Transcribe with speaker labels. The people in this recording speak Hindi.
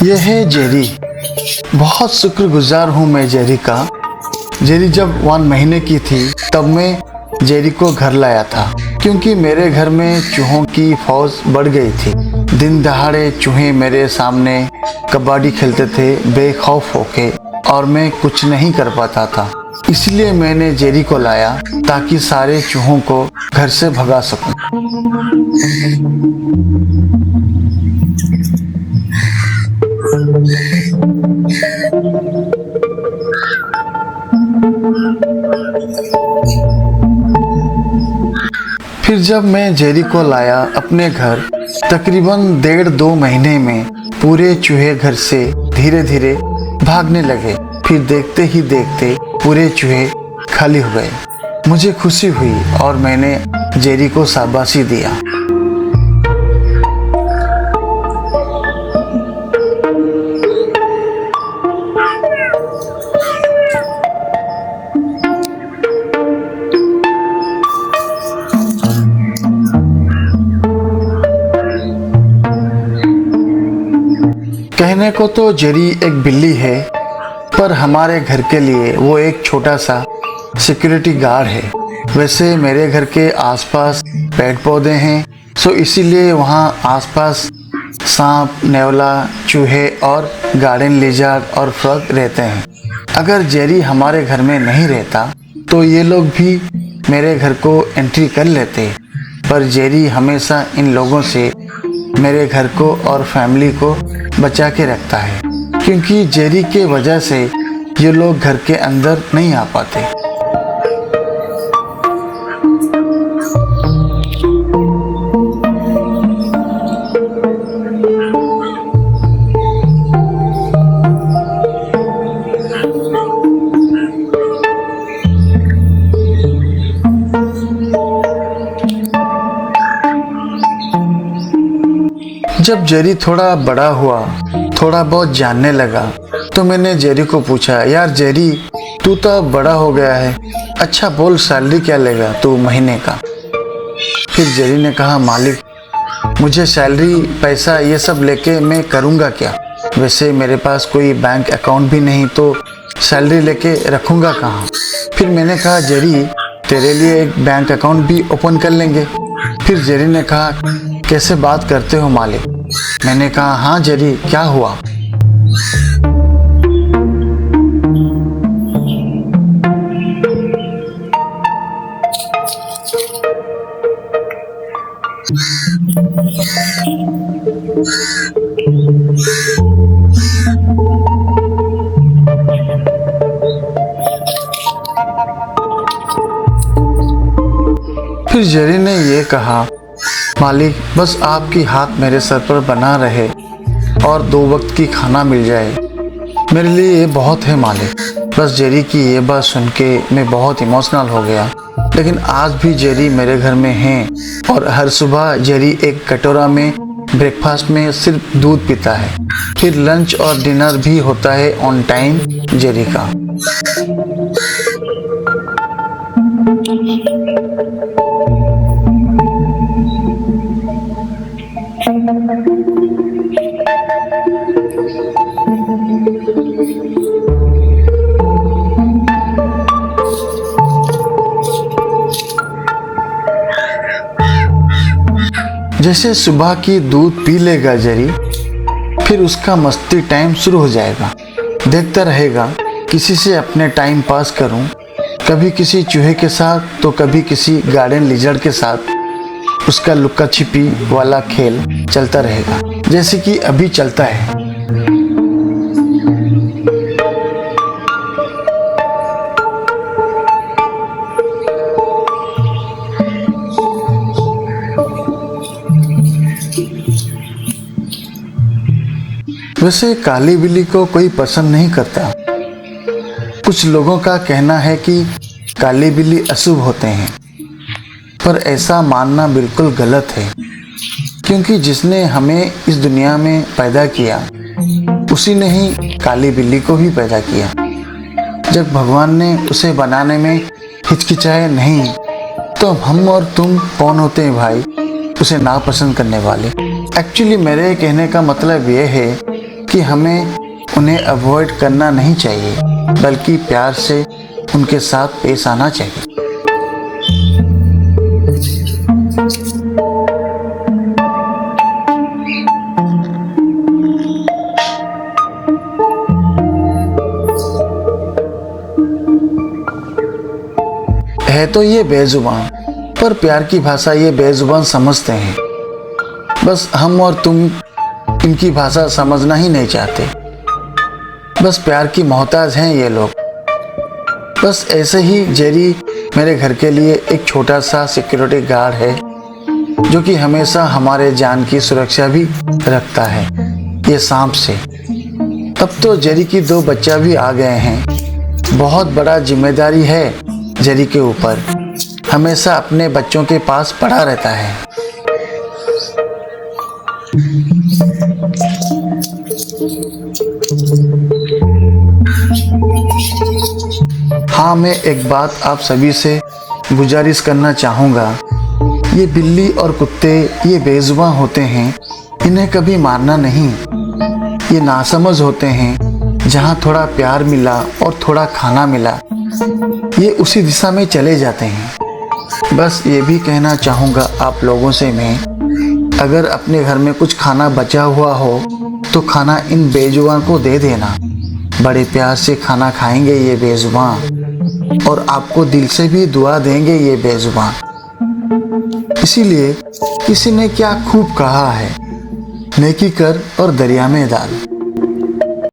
Speaker 1: यह है जेरी। बहुत शुक्रगुजार हूँ मैं जेरी का। जेरी जब 1 महीने की थी तब मैं जेरी को घर लाया था, क्योंकि मेरे घर में चूहों की फौज बढ़ गई थी। दिन दहाड़े चूहे मेरे सामने कबड्डी खेलते थे बेखौफ होके, और मैं कुछ नहीं कर पाता था। इसलिए मैंने जेरी को लाया ताकि सारे चूहों को घर से भगा सकूं। फिर जब मैं जेरी को लाया अपने घर, तकरीबन 1.5-2 महीने में पूरे चूहे घर से धीरे धीरे भागने लगे। फिर देखते ही देखते पूरे चूहे खाली हो गए। मुझे खुशी हुई और मैंने जेरी को शाबाशी दिया। कहने को तो जेरी एक बिल्ली है, पर हमारे घर के लिए वो एक छोटा सा सिक्योरिटी गार्ड है। वैसे मेरे घर के आसपास पेड़ पौधे हैं, सो इसीलिए वहाँ आसपास सांप, नेवला, चूहे और गार्डन लिजर्ड और फ्रॉग रहते हैं। अगर जेरी हमारे घर में नहीं रहता तो ये लोग भी मेरे घर को एंट्री कर लेते, पर जेरी हमेशा इन लोगों से मेरे घर को और फैमिली को बचा के रखता है, क्योंकि जेरी के वजह से ये लोग घर के अंदर नहीं आ पाते। जब जेरी थोड़ा बड़ा हुआ, थोड़ा बहुत जानने लगा, तो मैंने जेरी को पूछा, यार जेरी, तू तो अब बड़ा हो गया है, अच्छा बोल सैलरी क्या लेगा तू महीने का? फिर जेरी ने कहा, मालिक, मुझे सैलरी, पैसा ये सब लेके मैं करूँगा क्या? वैसे मेरे पास कोई बैंक अकाउंट भी नहीं, तो सैलरी लेके रखूँगा कहाँ? फिर मैंने कहा, जेरी, तेरे लिए एक बैंक अकाउंट भी ओपन कर लेंगे। फिर जेरी ने कहा, कैसे बात करते हो मालिक? मैंने कहा, हाँ जेरी, क्या हुआ? फिर जेरी ने ये कहा, मालिक, बस आपकी हाथ मेरे सर पर बना रहे और 2 वक्त की खाना मिल जाए, मेरे लिए ये बहुत है मालिक। बस जेरी की ये बात सुन के मैं बहुत इमोशनल हो गया। लेकिन आज भी जेरी मेरे घर में है और हर सुबह जेरी एक कटोरा में ब्रेकफास्ट में सिर्फ दूध पीता है। फिर लंच और डिनर भी होता है ऑन टाइम जेरी का। जैसे सुबह की दूध पी लेगा जेरी, फिर उसका मस्ती टाइम शुरू हो जाएगा। देखता रहेगा किसी से अपने टाइम पास करूं, कभी किसी चूहे के साथ तो कभी किसी गार्डन लिजर्ड के साथ। उसका लुक्का छिपी वाला खेल चलता रहेगा, जैसे कि अभी चलता है। वैसे काली बिल्ली को कोई पसंद नहीं करता। कुछ लोगों का कहना है कि काली बिल्ली अशुभ होते हैं, पर ऐसा मानना बिल्कुल गलत है, क्योंकि जिसने हमें इस दुनिया में पैदा किया उसी ने ही काली बिल्ली को भी पैदा किया। जब भगवान ने उसे बनाने में हिचकिचाए नहीं, तो हम और तुम कौन होते हैं भाई उसे नापसंद करने वाले। एक्चुअली मेरे कहने का मतलब ये है कि हमें उन्हें अवॉइड करना नहीं चाहिए, बल्कि प्यार से उनके साथ पेश आना चाहिए। है तो ये बेजुबान, पर प्यार की भाषा ये बेजुबान समझते हैं। बस हम और तुम इनकी भाषा समझना ही नहीं चाहते। बस प्यार की मोहताज हैं ये लोग। बस ऐसे ही जेरी मेरे घर के लिए एक छोटा सा सिक्योरिटी गार्ड है, जो कि हमेशा हमारे जान की सुरक्षा भी रखता है ये सांप से। अब तो जेरी की 2 बच्चा भी आ गए हैं। बहुत बड़ा जिम्मेदारी है जेरी के ऊपर, हमेशा अपने बच्चों के पास पड़ा रहता है। हाँ, मैं एक बात आप सभी से गुजारिश करना चाहूँगा। ये बिल्ली और कुत्ते ये बेजुबान होते हैं, इन्हें कभी मारना नहीं। ये नासमझ होते हैं, जहाँ थोड़ा प्यार मिला और थोड़ा खाना मिला ये उसी दिशा में चले जाते हैं। बस ये भी कहना चाहूँगा आप लोगों से मैं, अगर अपने घर में कुछ खाना बचा हुआ हो तो खाना इन बेजुबान को दे देना। बड़े प्यार से खाना खाएंगे ये बेजुबान, और आपको दिल से भी दुआ देंगे ये बेजुबान। इसीलिए किसी ने क्या खूब कहा है, नेकी कर और दरिया में डाल।